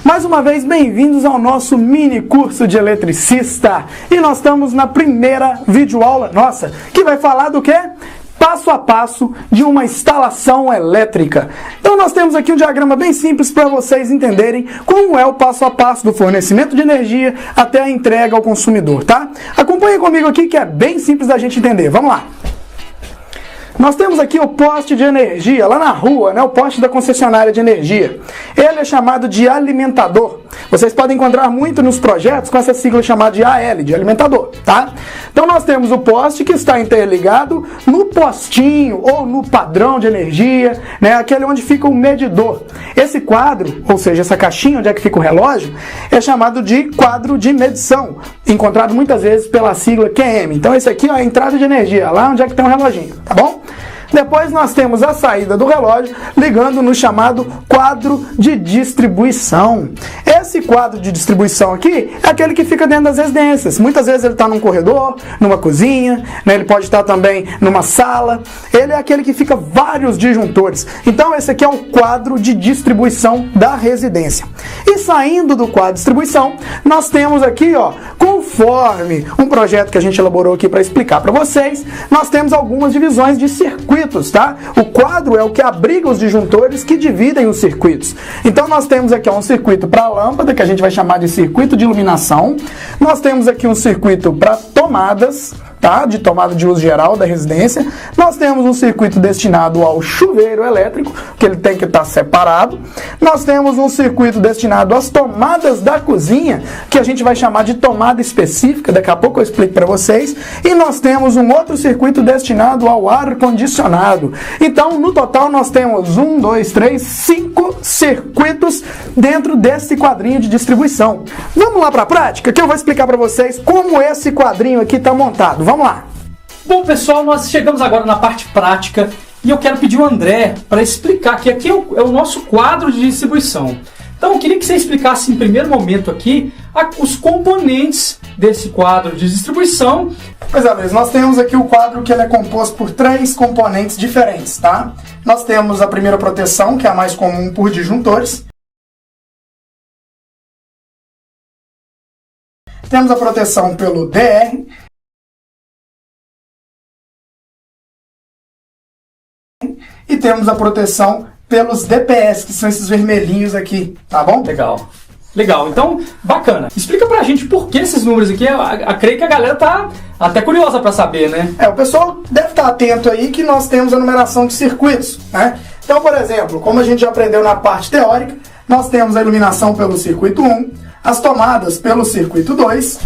Mais uma vez, bem-vindos ao nosso mini curso de eletricista. E nós estamos na primeira videoaula nossa, que vai falar do quê? Passo a passo de uma instalação elétrica. Então nós temos aqui um diagrama bem simples para vocês entenderem como é o passo a passo do fornecimento de energia até a entrega ao consumidor, tá? Acompanhe comigo aqui que é bem simples da gente entender. Vamos lá! Nós temos aqui o poste de energia, lá na rua, né, o poste da concessionária de energia. Ele é chamado de alimentador. Vocês podem encontrar muito nos projetos com essa sigla chamada de AL, de alimentador, tá? Então nós temos o poste que está interligado no postinho ou no padrão de energia, né, aquele onde fica o medidor. Esse quadro, ou seja, essa caixinha onde é que fica o relógio, é chamado de quadro de medição, encontrado muitas vezes pela sigla QM. Então esse aqui é a entrada de energia, lá onde é que tem um reloginho, tá bom? Depois nós temos a saída do relógio ligando no chamado quadro de distribuição. Esse quadro de distribuição aqui é aquele que fica dentro das residências. Muitas vezes ele está num corredor, numa cozinha, né? Ele pode estar também numa sala. Ele é aquele que fica vários disjuntores. Então esse aqui é o quadro de distribuição da residência. E saindo do quadro de distribuição, nós temos aqui, ó, conforme um projeto que a gente elaborou aqui para explicar para vocês, nós temos algumas divisões de circuitos, tá? O quadro é o que abriga os disjuntores que dividem os circuitos. Então nós temos aqui um circuito para a lâmpada, que a gente vai chamar de circuito de iluminação. Nós temos aqui um circuito para tomadas, tá? De tomada de uso geral da residência. Nós temos um circuito destinado ao chuveiro elétrico, que ele tem que estar separado. Nós temos um circuito destinado às tomadas da cozinha, que a gente vai chamar de tomada específica, daqui a pouco eu explico para vocês. E nós temos um outro circuito destinado ao ar-condicionado. Então, no total, nós temos 5 circuitos dentro desse quadrinho de distribuição. Vamos lá para a prática, que eu vou explicar para vocês como esse quadrinho aqui está montado. Vamos lá! Bom, pessoal, nós chegamos agora na parte prática e eu quero pedir o André para explicar que aqui é o nosso quadro de distribuição. Então, eu queria que você explicasse em primeiro momento aqui os componentes desse quadro de distribuição. Pois é, Luiz, nós temos aqui o quadro que ele é composto por 3 componentes diferentes, tá? Nós temos a primeira proteção, que é a mais comum por disjuntores. Temos a proteção pelo DR. E temos a proteção pelos DPS, que são esses vermelhinhos aqui, tá bom? Legal. Legal, então, bacana. Explica pra gente por que esses números aqui. Eu creio que a galera tá até curiosa pra saber, né? O pessoal deve estar atento aí que nós temos a numeração de circuitos, né? Então, por exemplo, como a gente já aprendeu na parte teórica, nós temos a iluminação pelo circuito 1, as tomadas pelo circuito 2,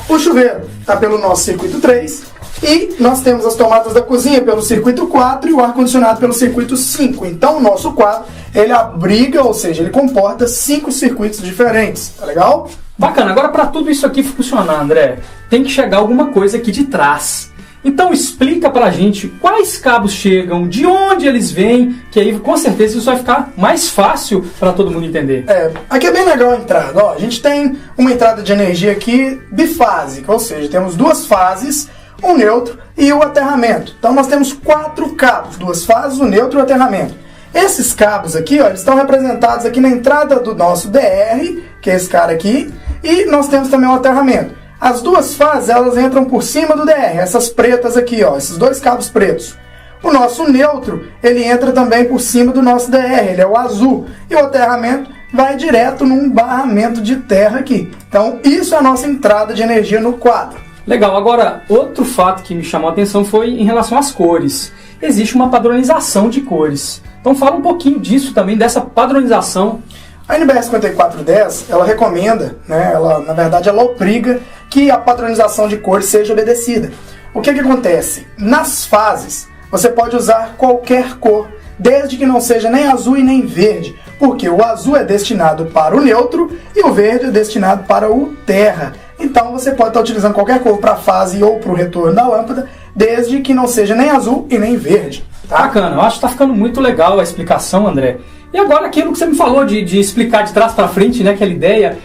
o chuveiro está pelo nosso circuito 3, e nós temos as tomadas da cozinha pelo circuito 4 e o ar-condicionado pelo circuito 5. Então o nosso quadro, ele abriga, ou seja, ele comporta 5 circuitos diferentes, tá legal? Bacana, agora para tudo isso aqui funcionar, André, tem que chegar alguma coisa aqui de trás. Então explica pra gente quais cabos chegam, de onde eles vêm, que aí com certeza isso vai ficar mais fácil para todo mundo entender. Aqui é bem legal a entrada. Ó, a gente tem uma entrada de energia aqui bifásica, ou seja, temos 2 fases, um neutro e o aterramento. Então nós temos 4 cabos, 2 fases, o neutro e o aterramento. Esses cabos aqui, ó, eles estão representados aqui na entrada do nosso DR, que é esse cara aqui, e nós temos também o aterramento. As 2 fases, elas entram por cima do DR, essas pretas aqui, ó, esses 2 cabos pretos. O nosso neutro, ele entra também por cima do nosso DR, ele é o azul. E o aterramento vai direto num barramento de terra aqui. Então, isso é a nossa entrada de energia no quadro. Legal, agora, outro fato que me chamou a atenção foi em relação às cores. Existe uma padronização de cores. Então fala um pouquinho disso também, dessa padronização. A NBR 5410, ela recomenda, né, na verdade ela obriga que a padronização de cores seja obedecida. O que acontece? Nas fases, você pode usar qualquer cor, desde que não seja nem azul e nem verde, porque o azul é destinado para o neutro e o verde é destinado para o terra. Então você pode estar utilizando qualquer cor para a fase ou para o retorno da lâmpada, desde que não seja nem azul e nem verde. Tá? Bacana, eu acho que está ficando muito legal a explicação, André. E agora aquilo que você me falou de explicar de trás para frente, né, aquela ideia.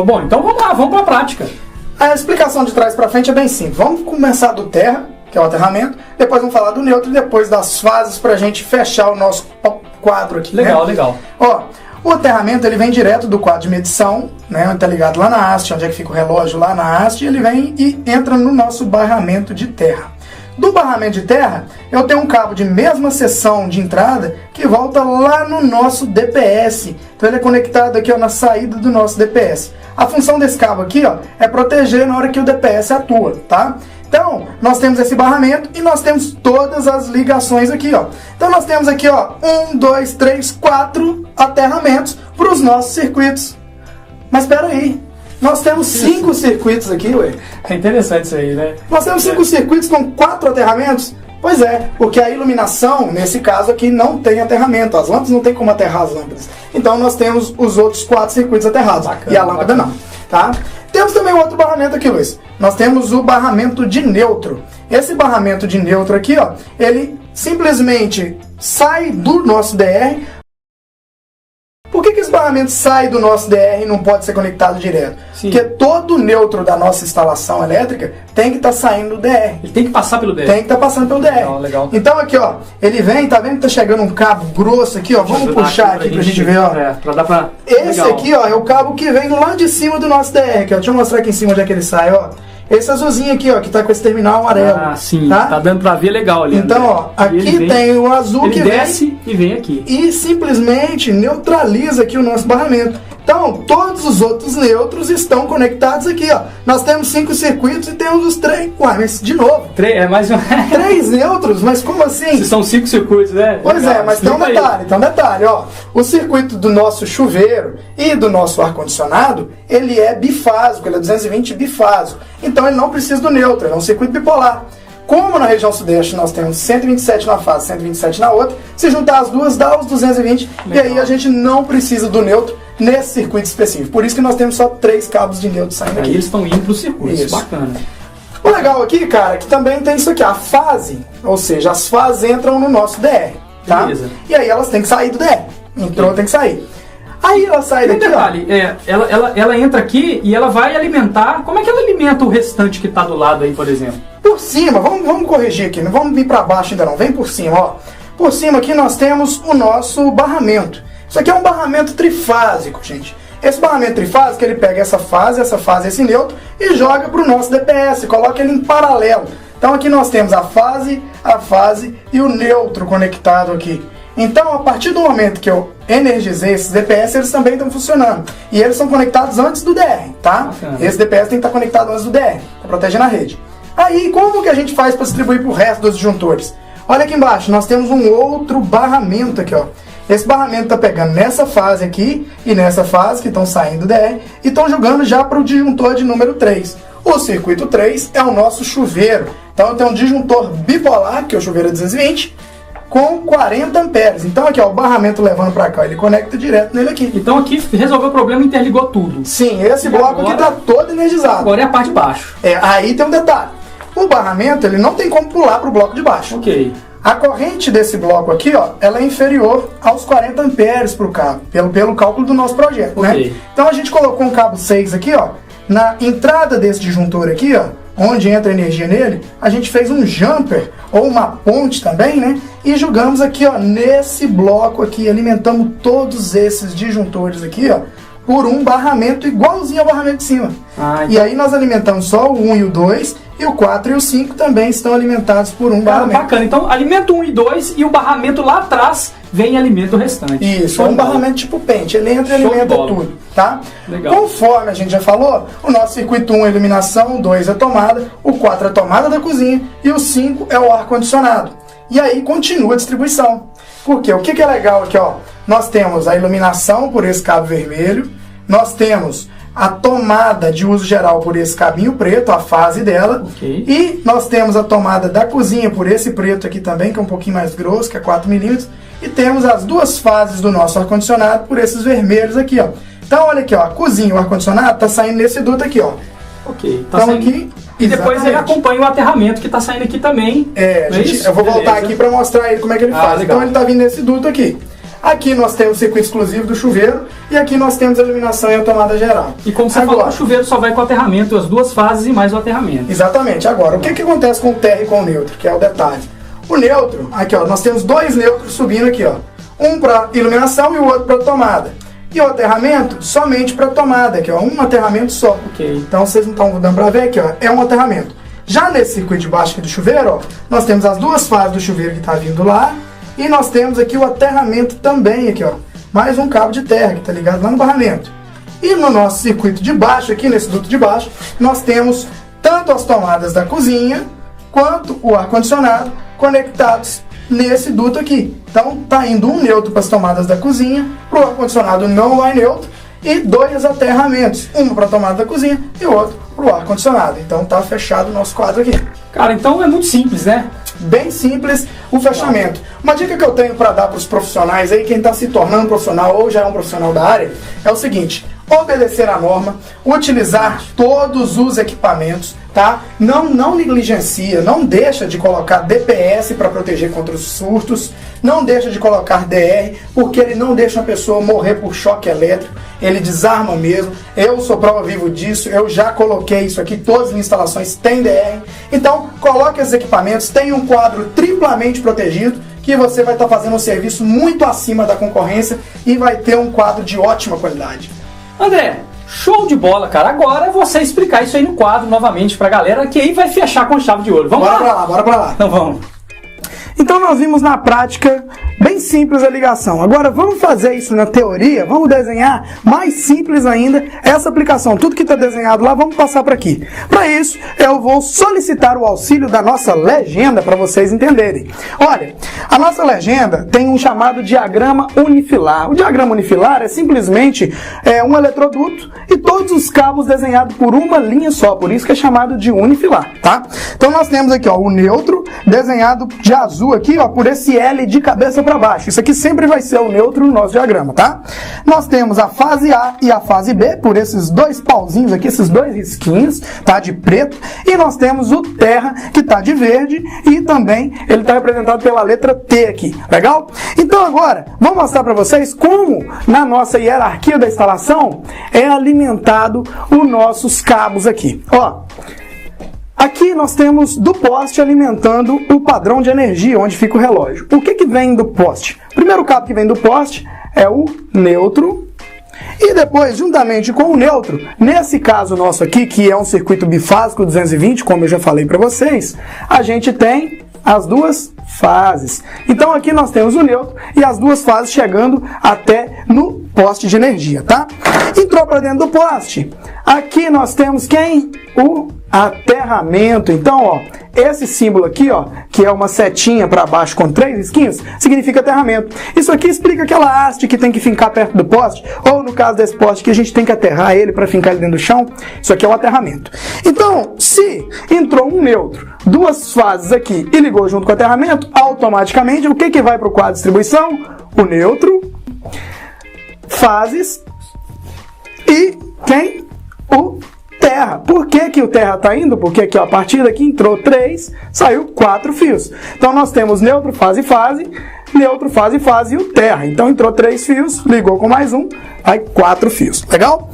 Bom, então vamos lá, vamos para a prática. A explicação de trás para frente é bem simples. Vamos começar do terra, que é o aterramento, depois vamos falar do neutro e depois das fases para a gente fechar o nosso quadro aqui. Legal, né? Legal. Ó, O aterramento ele vem direto do quadro de medição, né, está ligado lá na haste, onde é que fica o relógio, lá na haste, ele vem e entra no nosso barramento de terra. Do barramento de terra, eu tenho um cabo de mesma seção de entrada que volta lá no nosso DPS. Então ele é conectado aqui, ó, na saída do nosso DPS. A função desse cabo aqui, ó, é proteger na hora que o DPS atua, tá? Então, nós temos esse barramento e nós temos todas as ligações aqui, ó. Então nós temos aqui, ó, 1, 2, 3, 4 aterramentos para os nossos circuitos. Mas espera aí. Nós temos 5 circuitos aqui, ué. É interessante isso aí, né? Nós temos 5 circuitos com 4 aterramentos? Pois é, porque a iluminação, nesse caso aqui, não tem aterramento. As lâmpadas não tem como aterrar as lâmpadas. Então nós temos os outros 4 circuitos aterrados. Bacana, e a lâmpada não, tá? Temos também outro barramento aqui, Luiz. Nós temos o barramento de neutro. Esse barramento de neutro aqui, ó, ele simplesmente sai do nosso DR. Por que esse barramento sai do nosso DR e não pode ser conectado direto? Sim. Porque todo neutro da nossa instalação elétrica tem que estar saindo do DR. Ele tem que passar pelo DR. Tem que estar passando pelo DR. Legal, legal. Então aqui, ó, ele vem, tá vendo que tá chegando um cabo grosso aqui, ó. Vamos puxar aqui pra gente ver, ó. Pra dar pra... Esse legal. Aqui, ó, é o cabo que vem lá de cima do nosso DR, aqui, ó. Deixa eu mostrar aqui em cima onde é que ele sai, ó. Esse azulzinho aqui, ó, que tá com esse terminal amarelo. Ah, sim, tá dando pra ver legal ali. Então, ó, aqui tem o azul que vem... Ele desce e vem aqui. E simplesmente neutraliza aqui o nosso barramento. Então, todos os outros neutros estão conectados aqui, ó. Nós temos 5 circuitos e temos os 3... Ué, mas de novo. É mais um... 3 neutros? Mas como assim? Se são 5 circuitos, né? Pois legal. É, mas tem um detalhe, ó. O circuito do nosso chuveiro e do nosso ar-condicionado, ele é bifásico, ele é 220 bifásico. Então ele não precisa do neutro, ele é um circuito bipolar. Como na região sudeste nós temos 127 na fase, 127 na outra, se juntar as duas dá os 220, legal. E aí a gente não precisa do neutro nesse circuito específico. Por isso que nós temos só 3 cabos de neutro saindo aqui. Aí eles estão indo para o circuito, isso. Bacana. O legal aqui, cara, é que também tem isso aqui, a fase, ou seja, as fases entram no nosso DR, tá? Beleza. E aí elas têm que sair do DR, entrou, tem que sair. Aí ela sai daqui, detalhe, ela entra aqui e ela vai alimentar. Como é que ela alimenta o restante que está do lado aí, por exemplo? Por cima, vamos corrigir aqui, não vamos vir para baixo ainda não, vem por cima, ó. Por cima aqui nós temos o nosso barramento. Isso aqui é um barramento trifásico, gente. Esse barramento trifásico, ele pega essa fase, esse neutro, e joga para o nosso DPS, coloca ele em paralelo. Então aqui nós temos a fase e o neutro conectado aqui. Então, a partir do momento que eu energizei esses DPS, eles também estão funcionando. E eles são conectados antes do DR, tá? Bacana. Esse DPS tem que estar conectado antes do DR, para proteger na rede. Aí, como que a gente faz para distribuir para o resto dos disjuntores? Olha aqui embaixo, nós temos um outro barramento aqui, ó. Esse barramento está pegando nessa fase aqui e nessa fase, que estão saindo do DR, e estão jogando já para o disjuntor de número 3. O circuito 3 é o nosso chuveiro. Então, eu tenho um disjuntor bipolar, que é o chuveiro 220, com 40 amperes. Então aqui, ó, o barramento levando para cá, ele conecta direto nele aqui. Então aqui resolveu o problema, interligou tudo. Sim, esse bloco agora, aqui está todo energizado. Agora é a parte de baixo. Aí tem um detalhe. O barramento, ele não tem como pular para o bloco de baixo. Ok. A corrente desse bloco aqui, ó, ela é inferior aos 40 amperes para o cabo, pelo cálculo do nosso projeto, okay, né? Então a gente colocou um cabo 6 aqui, ó, na entrada desse disjuntor aqui, ó, onde entra a energia nele, a gente fez um jumper, ou uma ponte também, né? E jogamos aqui, ó, nesse bloco aqui, alimentamos todos esses disjuntores aqui, ó, por um barramento igualzinho ao barramento de cima. Então... E aí nós alimentamos só o 1 e o 2, e o 4 e o 5 também estão alimentados por um barramento. Bacana, então alimenta 1 e 2 e o barramento lá atrás vem e alimenta o restante. Isso, é um barramento tipo pente, ele entra e alimenta tudo, tá? Legal. Conforme a gente já falou, o nosso circuito 1 é iluminação, o 2 é tomada, o 4 é a tomada da cozinha e o 5 é o ar-condicionado. E aí continua a distribuição. Por quê? O que é legal aqui, ó? Nós temos a iluminação por esse cabo vermelho, nós temos a tomada de uso geral por esse cabinho preto, a fase dela, okay, e nós temos a tomada da cozinha por esse preto aqui também, que é um pouquinho mais grosso, que é 4 milímetros, e temos as duas fases do nosso ar-condicionado por esses vermelhos aqui, ó. Então olha aqui, ó, a cozinha e o ar-condicionado tá saindo nesse duto aqui, ó. Ok, tá então saindo... aqui... E depois ele acompanha o aterramento que está saindo aqui também. Eu vou voltar aqui para mostrar ele como é que ele faz. Legal. Então ele está vindo nesse duto aqui. Aqui nós temos o circuito exclusivo do chuveiro e aqui nós temos a iluminação e a tomada geral. E como você falou, o chuveiro só vai com o aterramento, as duas fases e mais o aterramento. Exatamente. Agora, o que acontece com o terra e com o neutro, que é o detalhe? O neutro, aqui ó, nós temos 2 neutros subindo aqui, ó. Um para iluminação e o outro para tomada. E o aterramento somente para tomada, aqui ó, um aterramento só. Ok. Então vocês não estão dando para ver aqui, ó, é um aterramento. Já nesse circuito de baixo aqui do chuveiro, ó, nós temos as duas fases do chuveiro que está vindo lá e nós temos aqui o aterramento também, aqui ó, mais um cabo de terra que está ligado lá no barramento. E no nosso circuito de baixo, aqui nesse duto de baixo, nós temos tanto as tomadas da cozinha quanto o ar-condicionado conectados nesse duto aqui. Então tá indo um neutro para as tomadas da cozinha, para o ar-condicionado não vai neutro, e dois aterramentos, um para a tomada da cozinha e o outro para o ar-condicionado. Então tá fechado o nosso quadro aqui. Cara, então é muito simples, né? Bem simples o fechamento. Uma dica que eu tenho para dar para os profissionais aí, quem está se tornando profissional ou já é um profissional da área, é o seguinte: obedecer a norma, utilizar todos os equipamentos, tá? Não negligencia, não deixa de colocar DPS para proteger contra os surtos, não deixa de colocar DR, porque ele não deixa a pessoa morrer por choque elétrico, ele desarma mesmo. Eu sou prova viva disso, eu já coloquei isso aqui, todas as minhas instalações têm DR. Então, coloque esses equipamentos, tenha um quadro triplamente protegido, que você vai estar fazendo um serviço muito acima da concorrência e vai ter um quadro de ótima qualidade. André, show de bola, cara. Agora é você explicar isso aí no quadro novamente pra galera, que aí vai fechar com chave de ouro. Vamos lá? Bora pra lá. Então vamos. Então nós vimos na prática bem simples a ligação. Agora vamos fazer isso na teoria, vamos desenhar mais simples ainda essa aplicação. Tudo que está desenhado lá, vamos passar para aqui. Para isso, eu vou solicitar o auxílio da nossa legenda para vocês entenderem. Olha, a nossa legenda tem um chamado diagrama unifilar. O diagrama unifilar é simplesmente um eletroduto e todos os cabos desenhados por uma linha só, por isso que é chamado de unifilar, tá? Então nós temos aqui ó, o neutro desenhado de azul aqui, ó, por esse L de cabeça para baixo. Isso aqui sempre vai ser o neutro no nosso diagrama, tá? Nós temos a fase A e a fase B, por esses dois pauzinhos aqui, esses dois risquinhos, tá? De preto. E nós temos o terra, que tá de verde, e também ele está representado pela letra T aqui. Legal? Então agora, vou mostrar para vocês como na nossa hierarquia da instalação é alimentado os nossos cabos aqui. Ó, aqui nós temos do poste alimentando o padrão de energia, onde fica o relógio. O que vem do poste? O primeiro cabo que vem do poste é o neutro. E depois, juntamente com o neutro, nesse caso nosso aqui, que é um circuito bifásico 220, como eu já falei para vocês, a gente tem as duas fases. Então aqui nós temos o neutro e as duas fases chegando até no poste de energia, tá? Entrou para dentro do poste. Aqui nós temos quem? O aterramento. Então, ó, esse símbolo aqui, ó, que é uma setinha para baixo com 3 risquinhos, significa aterramento. Isso aqui explica aquela haste que tem que fincar perto do poste, ou no caso desse poste que a gente tem que aterrar ele para fincar ele dentro do chão. Isso aqui é o aterramento. Então, se entrou um neutro, duas fases aqui e ligou junto com o aterramento, automaticamente o que vai para o quadro de distribuição? O neutro, fases e quem? O terra. Por que o terra está indo? Porque aqui, ó, a partir daqui entrou 3, saiu 4 fios. Então nós temos neutro, fase, neutro, fase e o terra. Então entrou 3 fios, ligou com mais um, aí 4 fios. Legal?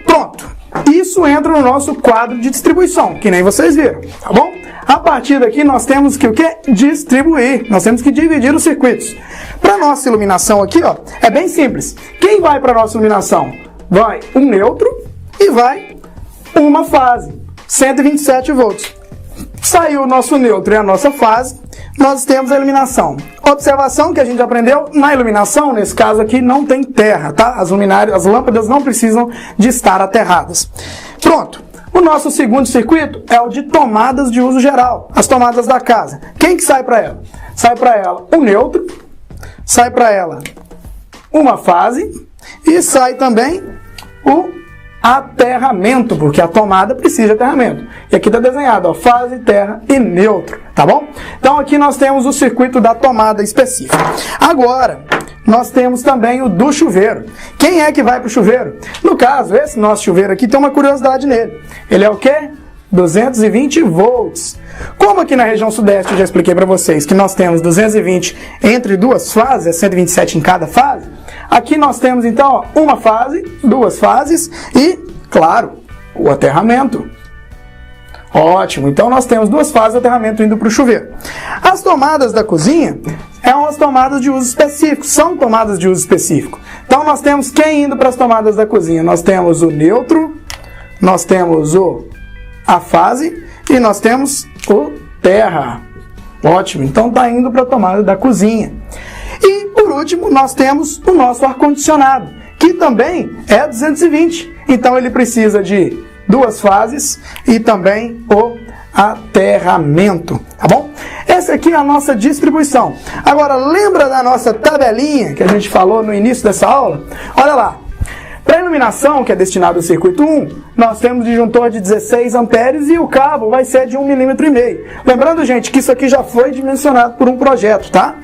Pronto. Isso entra no nosso quadro de distribuição, que nem vocês viram, tá bom? A partir daqui nós temos que o quê? Distribuir. Nós temos que dividir os circuitos. Para nossa iluminação aqui, ó, é bem simples. Quem vai para nossa iluminação? Vai um neutro e vai uma fase, 127 volts. Saiu o nosso neutro e a nossa fase, nós temos a iluminação. Observação que a gente aprendeu, na iluminação, nesse caso aqui, não tem terra, tá? As luminárias, as lâmpadas não precisam de estar aterradas. Pronto. O nosso segundo circuito é o de tomadas de uso geral, as tomadas da casa. Quem que sai para ela? Sai para ela o neutro, sai para ela uma fase e sai também o aterramento, porque a tomada precisa de aterramento. E aqui está desenhado, ó, fase, terra e neutro, tá bom? Então aqui nós temos o circuito da tomada específica. Agora, nós temos também o do chuveiro. Quem é que vai para o chuveiro? No caso, esse nosso chuveiro aqui tem uma curiosidade nele. Ele é o quê? 220 volts. Como aqui na região sudeste eu já expliquei para vocês que nós temos 220 entre duas fases, é 127 em cada fase, aqui nós temos então ó, uma fase, duas fases e, claro, o aterramento. Ótimo, então nós temos duas fases de aterramento indo para o chuveiro. As tomadas da cozinha são as tomadas de uso específico, são tomadas de uso específico. Então nós temos quem indo para as tomadas da cozinha? Nós temos o neutro, nós temos a fase e nós temos o terra. Ótimo, então está indo para a tomada da cozinha. E por último nós temos o nosso ar-condicionado, que também é 220. Então ele precisa de duas fases e também o aterramento, tá bom? Essa aqui é a nossa distribuição. Agora, lembra da nossa tabelinha que a gente falou no início dessa aula? Olha lá. Para a iluminação, que é destinado ao circuito 1, nós temos disjuntor de 16 amperes e o cabo vai ser de 1,5 mm. Lembrando, gente, que isso aqui já foi dimensionado por um projeto, tá?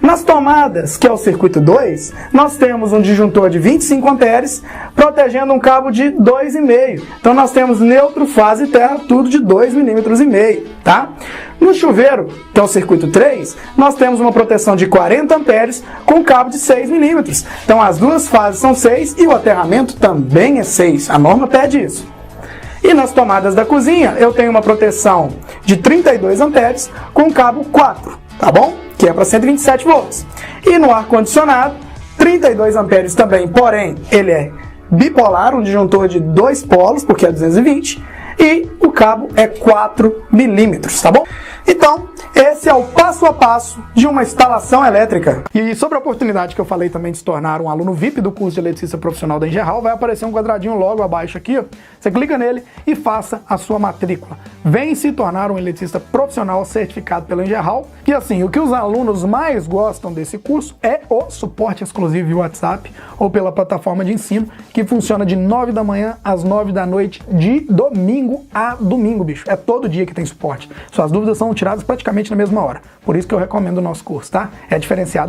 Nas tomadas, que é o circuito 2, nós temos um disjuntor de 25 amperes protegendo um cabo de 2,5. Então nós temos neutro, fase e terra, tudo de 2,5 mm, tá? No chuveiro, que é o circuito 3, nós temos uma proteção de 40 amperes com cabo de 6 mm. Então as duas fases são 6 e o aterramento também é 6. A norma pede isso. E nas tomadas da cozinha, eu tenho uma proteção de 32 amperes com cabo 4, tá bom? Que é para 127 volts. E no ar-condicionado, 32 amperes também, porém, ele é bipolar, um disjuntor de 2 polos, porque é 220, e o cabo é 4 milímetros, tá bom? Então, esse é o passo a passo de uma instalação elétrica. E sobre a oportunidade que eu falei também de se tornar um aluno VIP do curso de eletricista profissional da Engerral, vai aparecer um quadradinho logo abaixo aqui, ó. Você clica nele e faça a sua matrícula. Vem se tornar um eletricista profissional certificado pela Engerral. E assim, o que os alunos mais gostam desse curso é o suporte exclusivo via WhatsApp ou pela plataforma de ensino, que funciona de 9 da manhã às 9 da noite, de domingo a domingo, bicho. É todo dia que tem suporte. Suas dúvidas são tiradas praticamente na mesma hora. Por isso que eu recomendo o nosso curso, tá? É diferenciado.